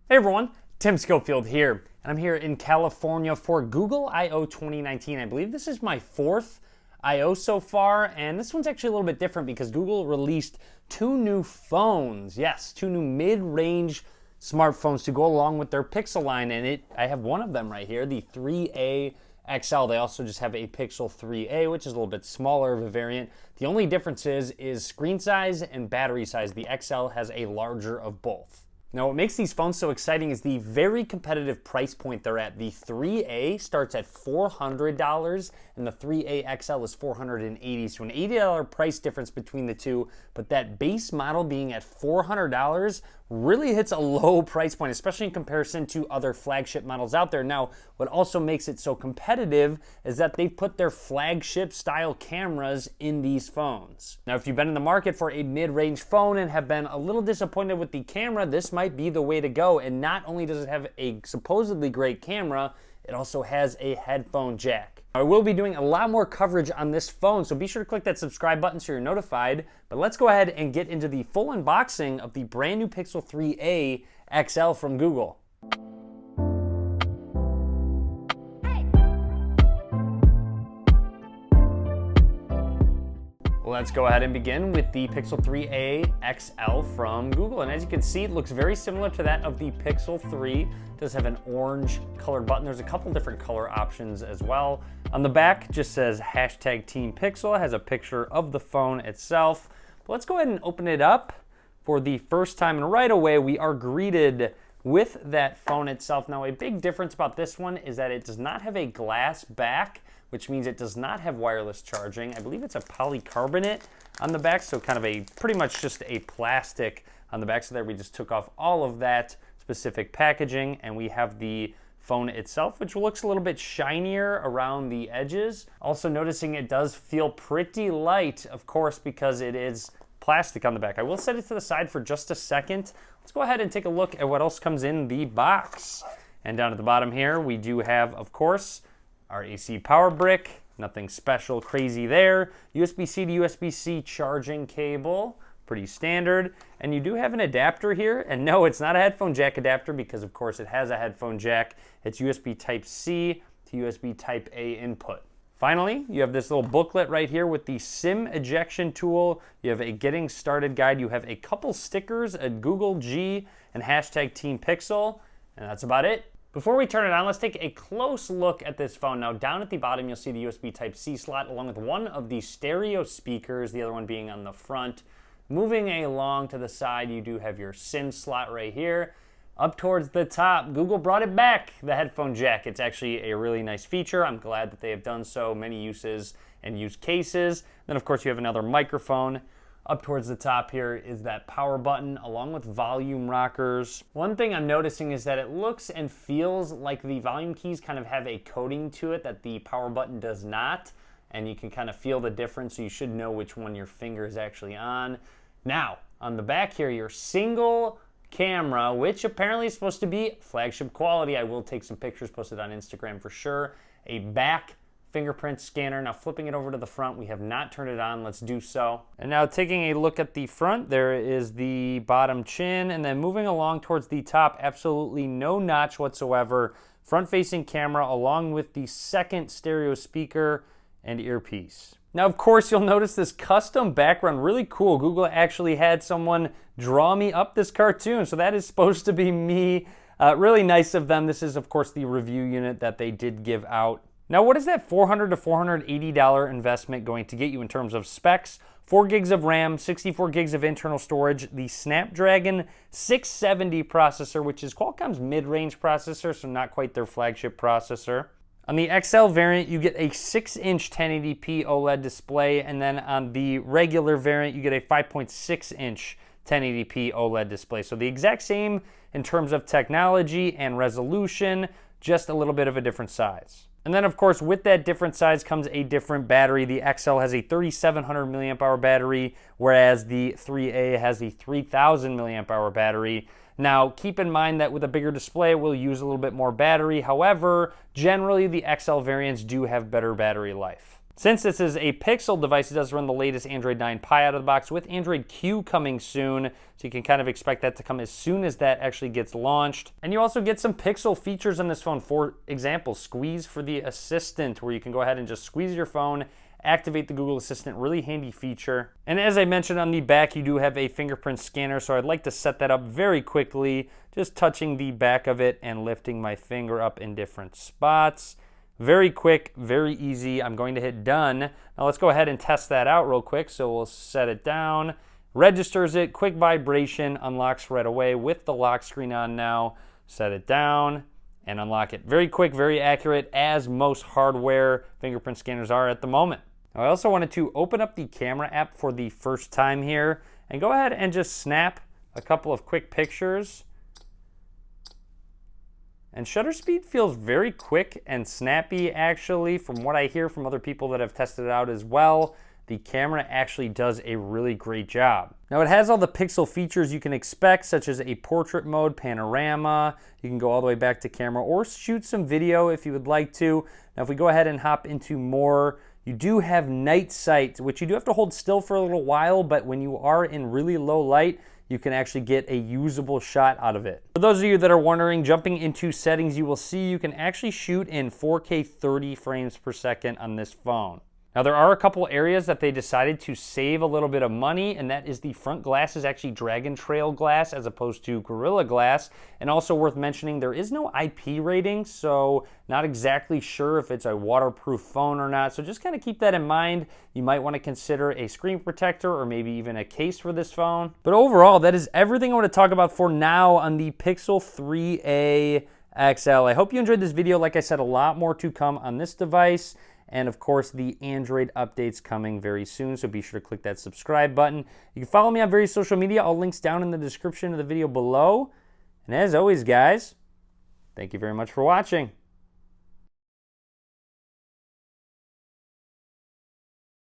Hey everyone, Tim Schofield here, and I'm here in California for Google I/O 2019. I believe this is my fourth I/O so far, and this one's actually a little bit different because Google released two new phones. Yes, two new mid-range smartphones to go along with their Pixel line, and I have one of them right here, the 3A XL. They also just have a Pixel 3A, which is a little bit smaller of a variant. The only difference is screen size and battery size. The XL has a larger of both. Now, what makes these phones so exciting is the very competitive price point they're at. The 3A starts at $400 and the 3A XL is $480. So an $80 price difference between the two, but that base model being at $400 really hits a low price point, especially in comparison to other flagship models out there. Now, what also makes it so competitive is that they've put their flagship style cameras in these phones. Now, if you've been in the market for a mid-range phone and have been a little disappointed with the camera, this might be the way to go. And not only does it have a supposedly great camera, it also has a headphone jack. I will be doing a lot more coverage on this phone, so be sure to click that subscribe button so you're notified. But let's go ahead and get into the full unboxing of the brand new Pixel 3a XL from Google. Let's go ahead and begin with the Pixel 3a XL from Google. And as you can see, it looks very similar to that of the Pixel 3. It does have an orange colored button. There's a couple different color options as well. On the back, just says hashtag Team Pixel. It has a picture of the phone itself. But let's go ahead and open it up for the first time. And right away, we are greeted with that phone itself. Now, a big difference about this one is that it does not have a glass back, which means it does not have wireless charging. I believe it's a polycarbonate on the back, so kind of pretty much just a plastic on the back. So there we just took off all of that specific packaging, and we have the phone itself, which looks a little bit shinier around the edges. Also noticing it does feel pretty light, of course, because it is plastic on the back. I will set it to the side for just a second. Let's go ahead and take a look at what else comes in the box. And down at the bottom here, we do have, of course, our AC power brick, nothing special, crazy there. USB-C to USB-C charging cable, pretty standard. And you do have an adapter here, and no, it's not a headphone jack adapter because of course it has a headphone jack. It's USB Type-C to USB Type-A input. Finally, you have this little booklet right here with the SIM ejection tool. You have a getting started guide. You have a couple stickers, a Google G and hashtag Team Pixel, and that's about it. Before we turn it on, let's take a close look at this phone. Now, down at the bottom, you'll see the USB Type-C slot along with one of the stereo speakers, the other one being on the front. Moving along to the side, you do have your SIM slot right here. Up towards the top, Google brought it back, the headphone jack. It's actually a really nice feature. I'm glad that they have done so. Many uses and use cases. Then, of course, you have another microphone. Up towards the top here is that power button along with volume rockers. One thing I'm noticing is that it looks and feels like the volume keys kind of have a coating to it that the power button does not. And you can kind of feel the difference, so you should know which one your finger is actually on. Now, on the back here, your single camera, which apparently is supposed to be flagship quality. I will take some pictures, posted on Instagram for sure. A back fingerprint scanner. Now flipping it over to the front, we have not turned it on. Let's do so. And now taking a look at the front, there is the bottom chin, and then moving along towards the top, absolutely no notch whatsoever. Front-facing camera along with the second stereo speaker and earpiece. Now, of course, you'll notice this custom background, really cool. Google actually had someone draw me up this cartoon, so that is supposed to be me. Really nice of them. This is, of course, the review unit that they did give out. Now, what is that $400 to $480 investment going to get you in terms of specs? 4 gigs of RAM, 64 gigs of internal storage, the Snapdragon 670 processor, which is Qualcomm's mid-range processor, so not quite their flagship processor. On the XL variant, you get a 6-inch 1080p OLED display, and then on the regular variant, you get a 5.6-inch 1080p OLED display. So the exact same in terms of technology and resolution, just a little bit of a different size. And then, of course, with that different size comes a different battery. The XL has a 3,700 milliamp hour battery, whereas the 3A has the 3,000 milliamp hour battery. Now, keep in mind that with a bigger display, it will use a little bit more battery. However, generally, the XL variants do have better battery life. Since this is a Pixel device, it does run the latest Android 9 Pie out of the box with Android Q coming soon. So you can kind of expect that to come as soon as that actually gets launched. And you also get some Pixel features on this phone. For example, Squeeze for the Assistant, where you can go ahead and just squeeze your phone, activate the Google Assistant, really handy feature. And as I mentioned on the back, you do have a fingerprint scanner, so I'd like to set that up very quickly, just touching the back of it and lifting my finger up in different spots. Very quick, very easy. I'm going to hit done. Now let's go ahead and test that out real quick. So we'll set it down, registers it, quick vibration, unlocks right away with the lock screen on now. Set it down and unlock it. Very quick, very accurate, as most hardware fingerprint scanners are at the moment. Now I also wanted to open up the camera app for the first time here and go ahead and just snap a couple of quick pictures. And shutter speed feels very quick and snappy, actually. From what I hear from other people that have tested it out as well, the camera actually does a really great job. Now it has all the Pixel features you can expect, such as a portrait mode, panorama. You can go all the way back to camera or shoot some video if you would like to. Now if we go ahead and hop into more, you do have night sight, which you do have to hold still for a little while, but when you are in really low light, you can actually get a usable shot out of it. For those of you that are wondering, jumping into settings, you will see you can actually shoot in 4K 30 frames per second on this phone. Now there are a couple areas that they decided to save a little bit of money, and that is the front glass is actually Dragon Trail glass as opposed to Gorilla Glass. And also worth mentioning, there is no IP rating, so not exactly sure if it's a waterproof phone or not. So just kind of keep that in mind. You might want to consider a screen protector or maybe even a case for this phone. But overall, that is everything I want to talk about for now on the Pixel 3a XL. I hope you enjoyed this video. Like I said, a lot more to come on this device. And of course, the Android updates coming very soon, so be sure to click that subscribe button. You can follow me on various social media. All links down in the description of the video below. And as always, guys, thank you very much for watching.